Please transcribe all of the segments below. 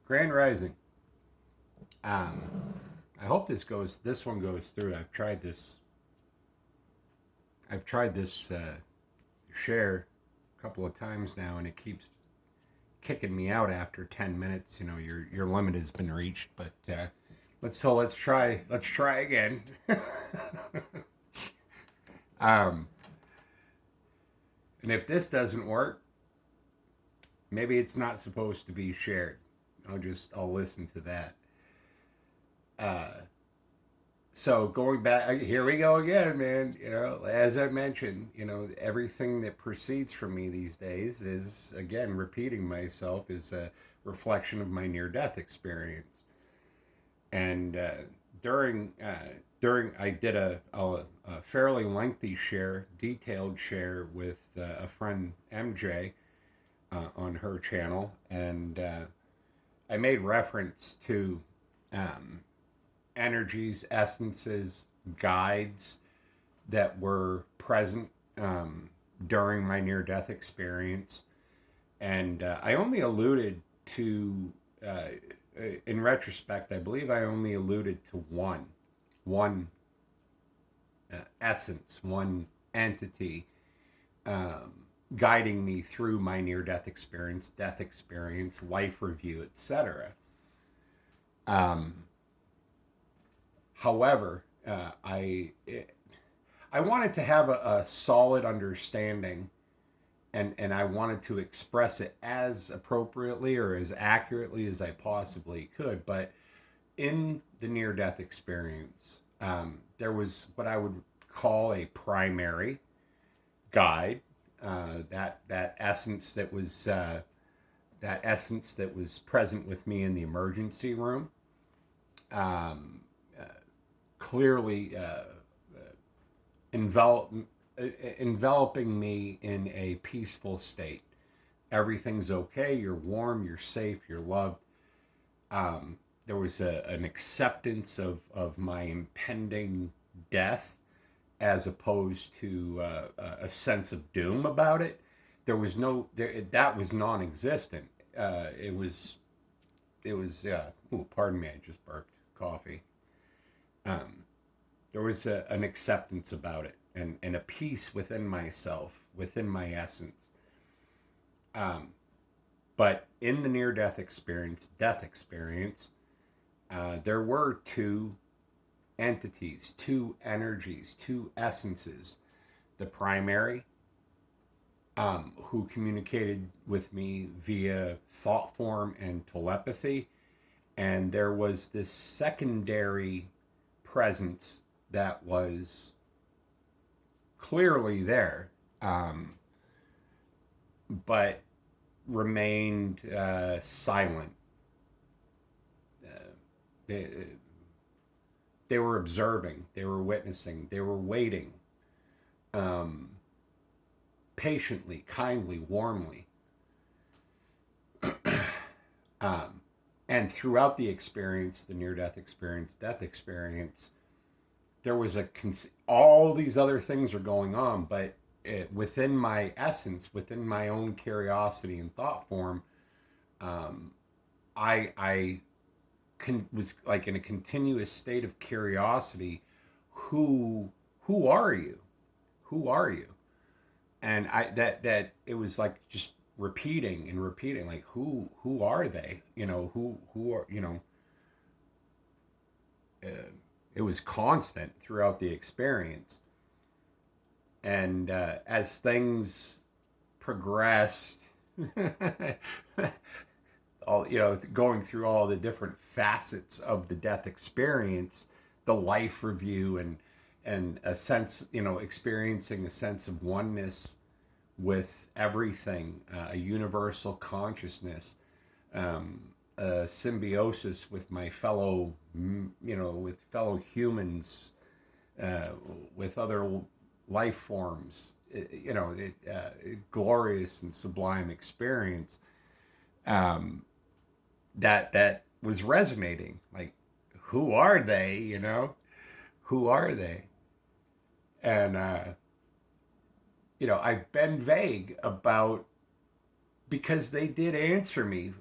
Grand Rising. I hope this one goes through. I've tried this share a couple of times now, and it keeps kicking me out after 10 minutes. You know, your limit has been reached, but let's try again. um, and if this doesn't work, maybe it's not supposed to be shared. I'll listen to that. Uh, so going back, here we go again, man. You know, as I mentioned, you know, everything that proceeds from me these days is, again, repeating myself, is a reflection of my near-death experience. And during I did a fairly lengthy share, detailed share with a friend MJ on her channel, and I made reference to um, energies, essences, guides that were present during my near death experience. And I only alluded to, in retrospect, I believe I only alluded to one essence, one entity um, guiding me through my near death experience, life review, etc. Um, However, I wanted to have a solid understanding, and I wanted to express it as appropriately or as accurately as I possibly could. But in the near death experience, there was what I would call a primary guide. That essence that was present with me in the emergency room. Um, uh, Clearly envelop, enveloping me in a peaceful state. Everything's okay. You're warm. You're safe. You're loved. There was an acceptance of my impending death, as opposed to a sense of doom about it. There was no there, that was non-existent. It was. Ooh, pardon me. I just burped coffee. Um, there was an acceptance about it, and a peace within myself, within my essence. Um, but in the near death experience, there were two entities, two energies, two essences. The primary, who communicated with me via thought form and telepathy, and there was this secondary presence that was clearly there, um, but remained silent. They, they were observing, they were witnessing, they were waiting, um, patiently, kindly, warmly. um, and throughout the experience, the near death experience, there was all these other things are going on, but within my essence, within my own curiosity and thought form, um, I was like in a continuous state of curiosity. Who who are you? Who are you? And that it was like just repeating and repeating, like who are they? You know, who are, you know. Uh, it was constant throughout the experience, and as things progressed, all, you know, going through all the different facets of the death experience, the life review, and a sense, you know, experiencing a sense of oneness with everything, a universal consciousness, um, a symbiosis with my fellow, you know, with fellow humans, uh, with other life forms. You know, glorious and sublime experience. Um, that was resonating. Like, who are they? You know, who are they? And you know, I've been vague about, because they did answer me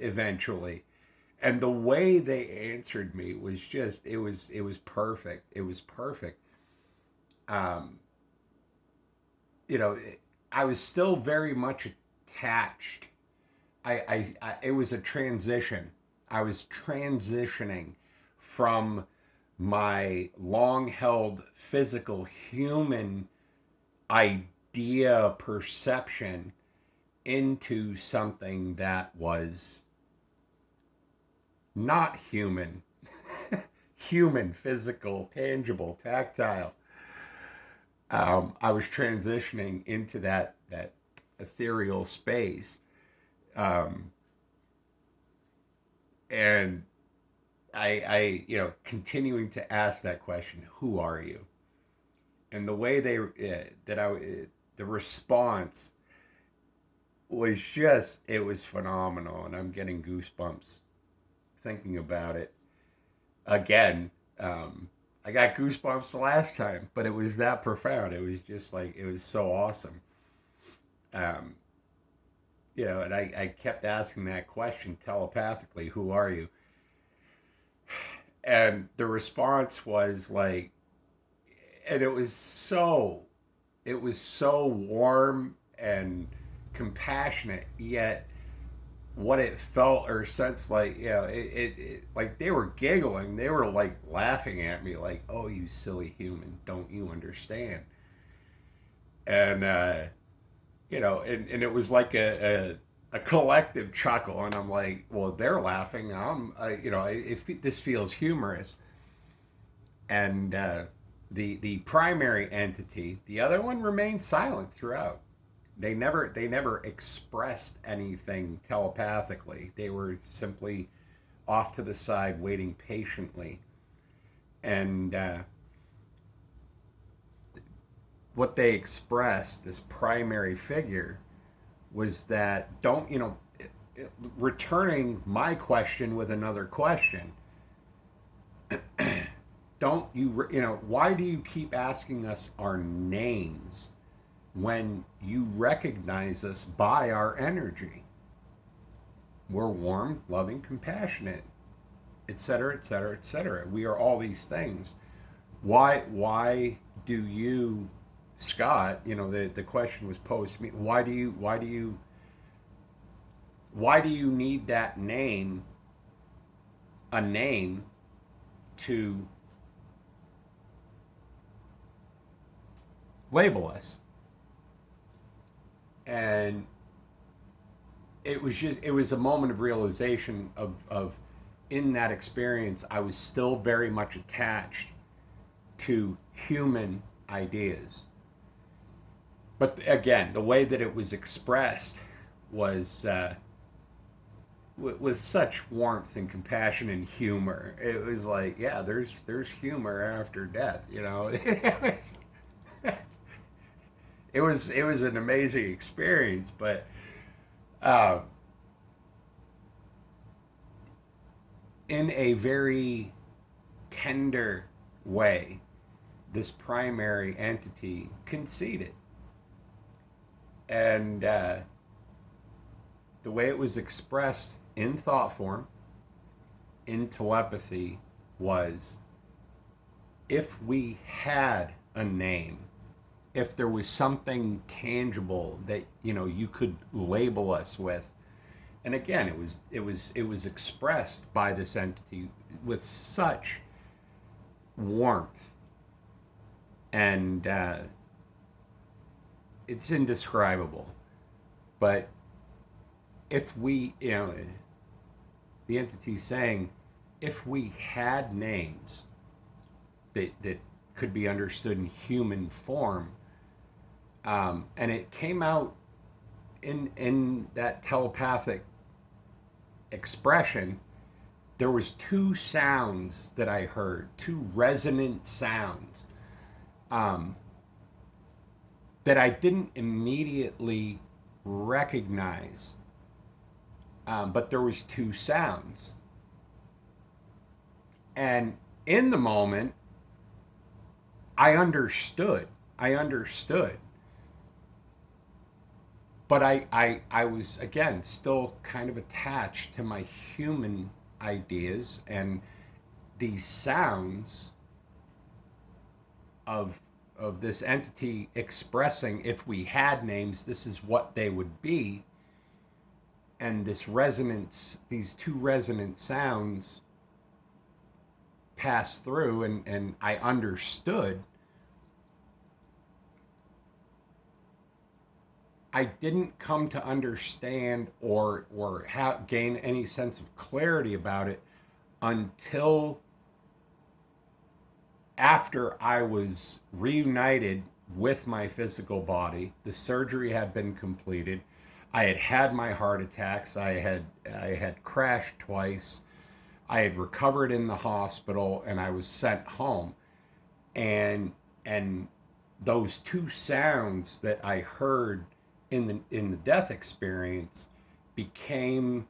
eventually. And the way they answered me was just, it was perfect. It was perfect. Um, you know, I was still very much attached. It was a transition. I was transitioning from my long held physical human idea perception into something that was not human, human, physical, tangible, tactile. I was transitioning into that ethereal space, um, and continuing to ask that question, "Who are you?" And the way the response was just, it was phenomenal, and I'm getting goosebumps thinking about it again. Um, I got goosebumps the last time, but it was that profound. It was just like, it was so awesome. Um, and I kept asking that question telepathically, "Who are you?" And the response was like, and it was so warm and compassionate, yet what it felt or sensed, like, like they were giggling, they were like laughing at me, like, "Oh, you silly human, don't you understand?" And and it was like a collective chuckle, and I'm like, well, they're laughing, this feels humorous. And the primary entity, the other one, remained silent throughout. They never expressed anything telepathically. They were simply off to the side, waiting patiently. And what they expressed, this primary figure, was that, don't returning my question with another question. Don't you why do you keep asking us our names when you recognize us by our energy? We're warm, loving, compassionate, etc., etc., etc. We are all these things. Why do you, Scott, the question was posed to me, why do you need that name, a name, to label us? And it was a moment of realization of in that experience, I was still very much attached to human ideas. But again, the way that it was expressed was with such warmth and compassion and humor. It was like, yeah, there's humor after death. It was an amazing experience. But uh, in a very tender way, this primary entity conceded. And the way it was expressed in thought form, in telepathy, was, if we had a name, if there was something tangible that you could label us with. And again, it was expressed by this entity with such warmth, and it's indescribable. But if we, the entity saying, if we had names that could be understood in human form, and it came out in that telepathic expression, there was two sounds that I heard, two resonant sounds, um, that I didn't immediately recognize, but there was two sounds. And in the moment, I understood. I understood. But I was, again, still kind of attached to my human ideas and these sounds of this entity expressing, if we had names, this is what they would be. And this resonance, these two resonant sounds passed through, and I understood. I didn't come to understand or gain any sense of clarity about it until after I was reunited with my physical body. The surgery had been completed. I had had my heart attacks. I had crashed twice. I had recovered in the hospital, and I was sent home. And those two sounds that I heard in the death experience became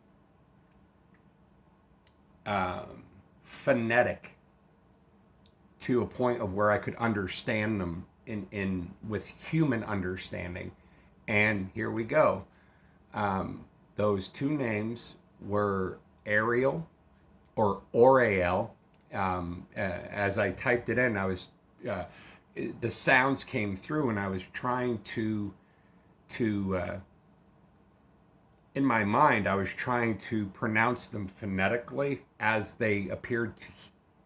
phonetic to a point of where I could understand them in with human understanding. And here we go. Those two names were Ariel or Oriel. As I typed it in, the sounds came through, and I was trying to in my mind, I was trying to pronounce them phonetically as they appeared to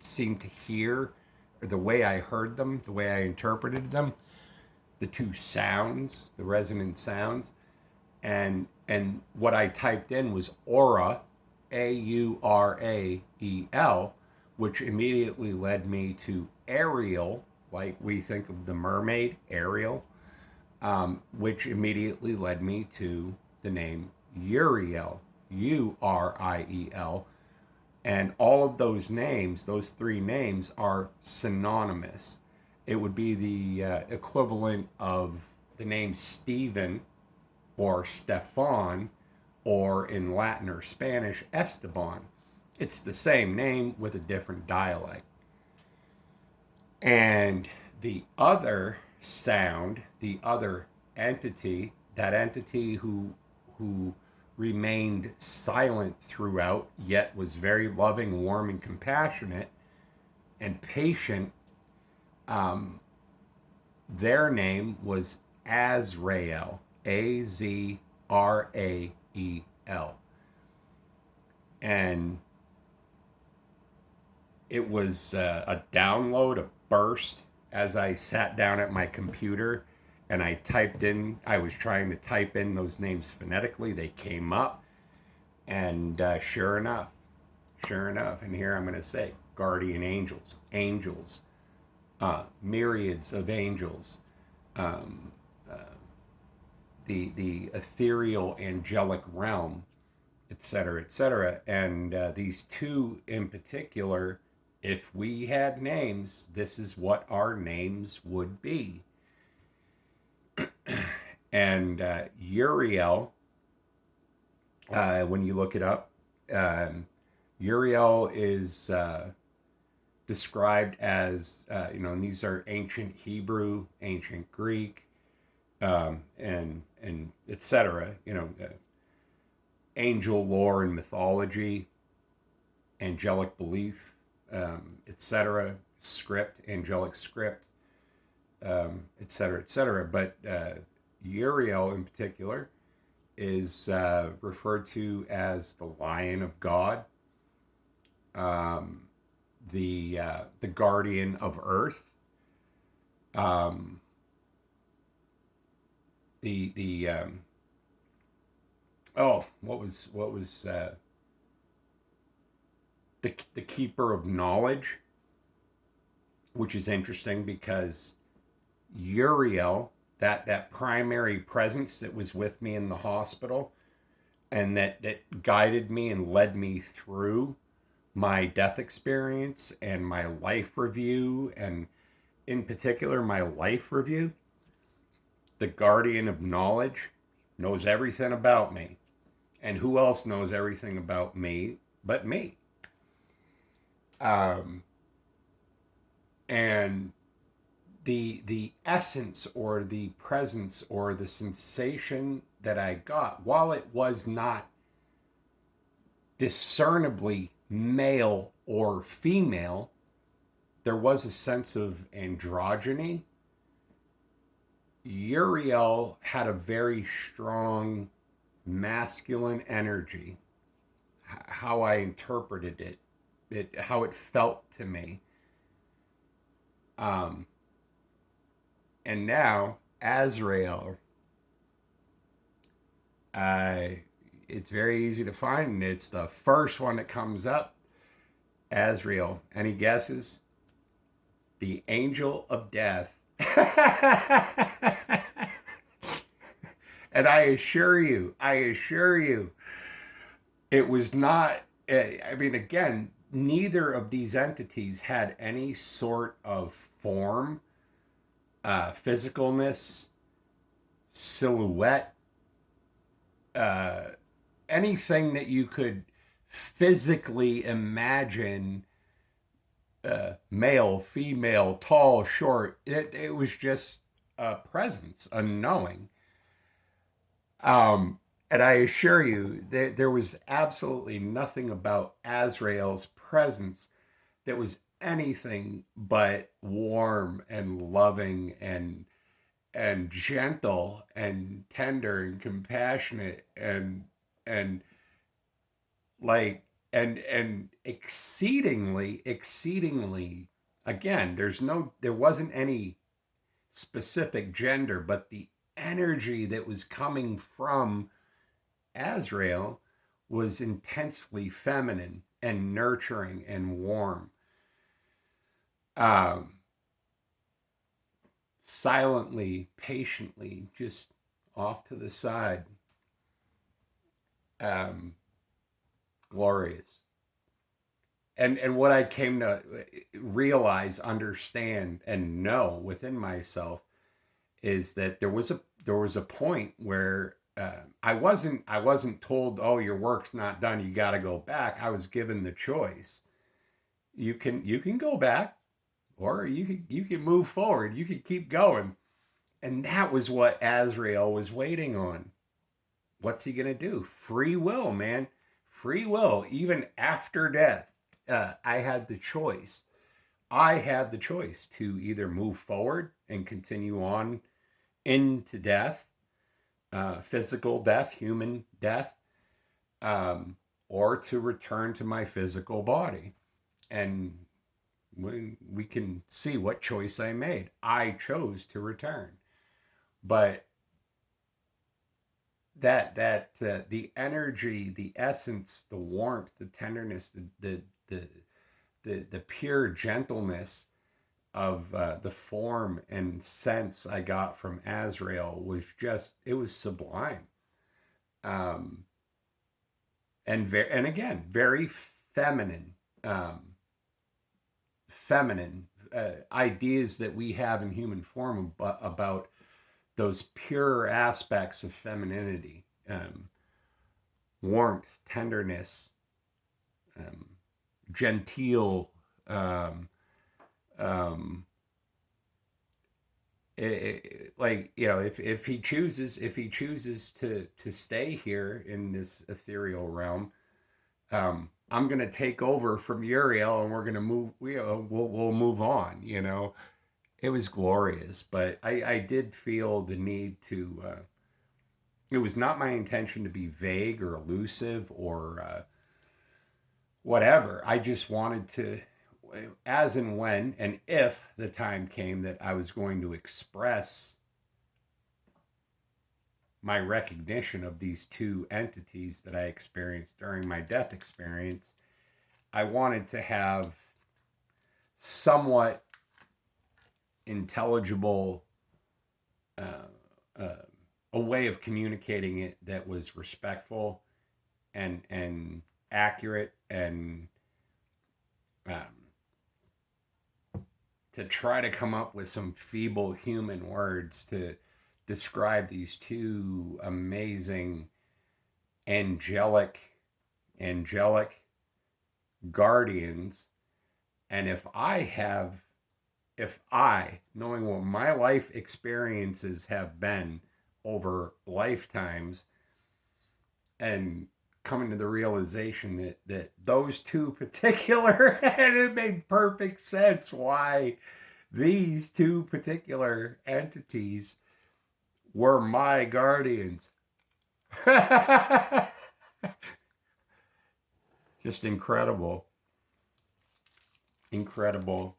seem to hear, or the way I heard them, the way I interpreted them, the two sounds, the resonant sounds. And what I typed in was aura, Aurael, which immediately led me to Ariel, like we think of the mermaid Ariel, which immediately led me to the name Uriel, Uriel. And all of those names, those three names, are synonymous. It would be the equivalent of the name Stephen or Stefan, or in Latin or Spanish, Esteban. It's the same name with a different dialect. And the other sound, the other entity, that entity who remained silent throughout, yet was very loving, warm, and compassionate, and patient, their name was Azrael, Azrael. And it was a download, a burst, as I sat down at my computer and I was trying to type in those names phonetically. They came up, and sure enough, and here I'm going to say guardian angels, myriads of angels, the ethereal angelic realm, etc., etc. And these two in particular, if we had names, this is what our names would be. And Uriel, when you look it up, Uriel is described as, and these are ancient Hebrew, ancient Greek, and etc. Angel lore and mythology, angelic belief, etc. Script, angelic script, etc., etc. But Uriel in particular is referred to as the Lion of God, the guardian of Earth, what was the keeper of knowledge, which is interesting because Uriel, that primary presence that was with me in the hospital and that guided me and led me through my death experience and my life review, and in particular my life review, the guardian of knowledge, knows everything about me. And who else knows everything about me but me? And the essence or the presence or the sensation that I got, while it was not discernibly male or female. There was a sense of androgyny. Uriel had a very strong masculine energy, how I interpreted how it felt to me. Um, and now Azrael, uh, it's very easy to find. It's the first one that comes up. Azrael. Any guesses? The angel of death. And I assure you, it was not, I mean, again, neither of these entities had any sort of form, physicalness, silhouette, uh, anything that you could physically imagine, male, female, tall, short. It was just a presence, a knowing. And I assure you, there was absolutely nothing about Azrael's presence that was anything but warm and loving and gentle and tender and compassionate and like and exceedingly, again, there wasn't any specific gender, but the energy that was coming from Azrael was intensely feminine and nurturing and warm. Um, Silently, patiently, just off to the side. Um, Glorious. And what I came to realize, understand, and know within myself is that there was a point where I wasn't told, oh, your work's not done, you got to go back. I was given the choice. You can go back, or you can move forward. You can keep going. And that was what Azrael was waiting on. What's he gonna do? Free will, man. Free will. Even after death, I had the choice. I had the choice to either move forward and continue on into death, physical death, human death, um, or to return to my physical body. And we can see what choice I made. I chose to return, but the energy, the essence, the warmth, the tenderness, the pure gentleness of the form and sense I got from Azrael was just, it was sublime. Um, and again, very feminine, um, feminine ideas that we have in human form about those pure aspects of femininity, warmth, tenderness, um, genteel. Um, um, like, if he chooses to stay here in this ethereal realm, I'm gonna take over from Uriel, and we're gonna move. We'll move on. It was glorious, but I did feel the need to. It was not my intention to be vague or elusive or whatever. I just wanted to, as and when and if the time came that I was going to express my recognition of these two entities that I experienced during my death experience, I wanted to have somewhat intelligible, uh, uh, a way of communicating it that was respectful and accurate, and um, to try to come up with some feeble human words to describe these two amazing angelic angelic guardians. And if I, knowing what my life experiences have been over lifetimes, and coming to the realization that those two particular, and it made perfect sense why these two particular entities were my guardians. Just incredible. Incredible.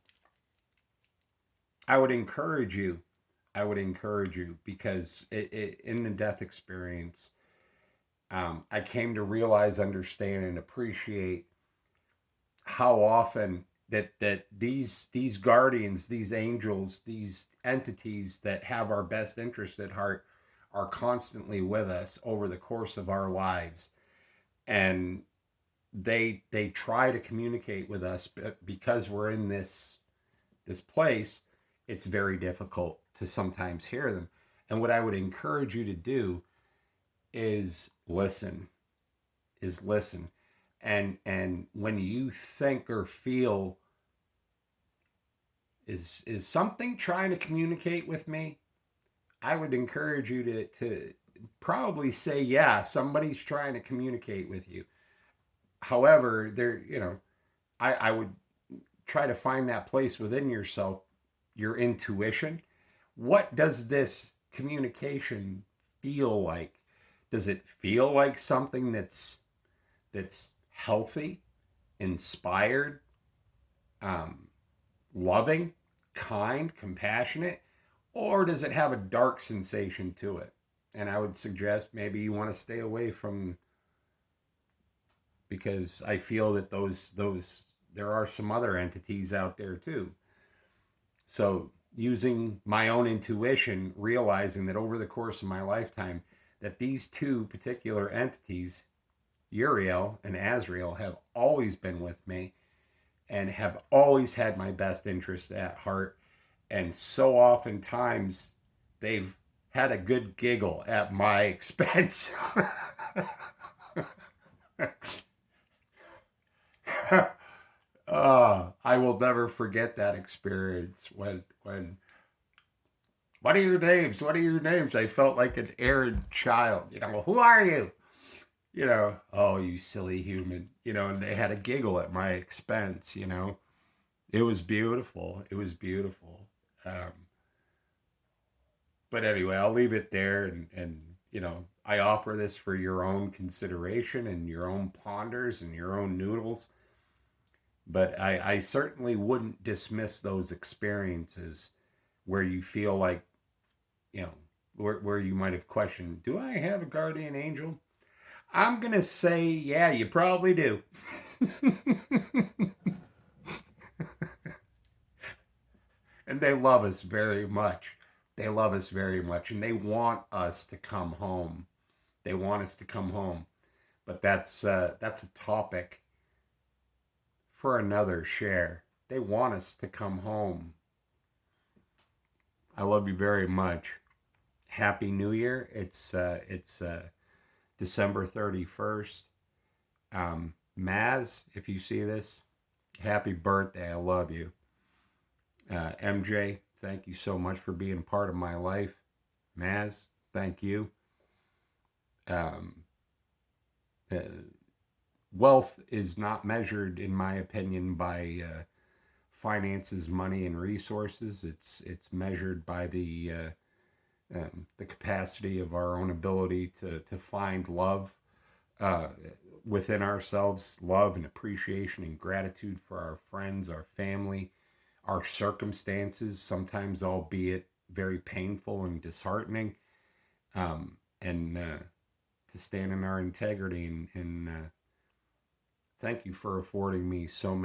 I would encourage you. I would encourage you because in the death experience, I came to realize, understand, and appreciate how often that these guardians, these angels, these entities that have our best interest at heart are constantly with us over the course of our lives, and they try to communicate with us, but because we're in this place, it's very difficult to sometimes hear them. And what I would encourage you to do is listen, is listen. And when you think or feel, is something trying to communicate with me, I would encourage you to probably say, yeah, somebody's trying to communicate with you. However, I would try to find that place within yourself, your intuition. What does this communication feel like? Does it feel like something that's healthy, inspired, um, loving, kind, compassionate, or does it have a dark sensation to it? And I would suggest maybe you want to stay away from, because I feel that those there are some other entities out there too. So using my own intuition, realizing that over the course of my lifetime, that these two particular entities, Uriel and Azrael, have always been with me and have always had my best interest at heart. And so oftentimes they've had a good giggle at my expense. I will never forget that experience when what are your names? What are your names? I felt like an errant child. Who are you? Oh, you silly human. And they had a giggle at my expense. It was beautiful. It was beautiful. Um, but anyway, I'll leave it there. And I offer this for your own consideration and your own ponders and your own noodles. But I certainly wouldn't dismiss those experiences where you feel like, where you might have questioned, do I have a guardian angel? I'm going to say, yeah, you probably do. And they love us very much. They love us very much. And they want us to come home. They want us to come home. But that's a topic for another share. They want us to come home. I love you very much. Happy New Year. It's December 31st. Maz, if you see this, happy birthday. I love you. MJ, thank you so much for being part of my life. Maz, thank you. Um, uh, Wealth is not measured, in my opinion, by finances, money, and resources. It's measured by the capacity of our own ability to find love uh, within ourselves, love and appreciation and gratitude for our friends, our family, our circumstances, sometimes albeit very painful and disheartening, and to stand in our integrity. And thank you for affording me so many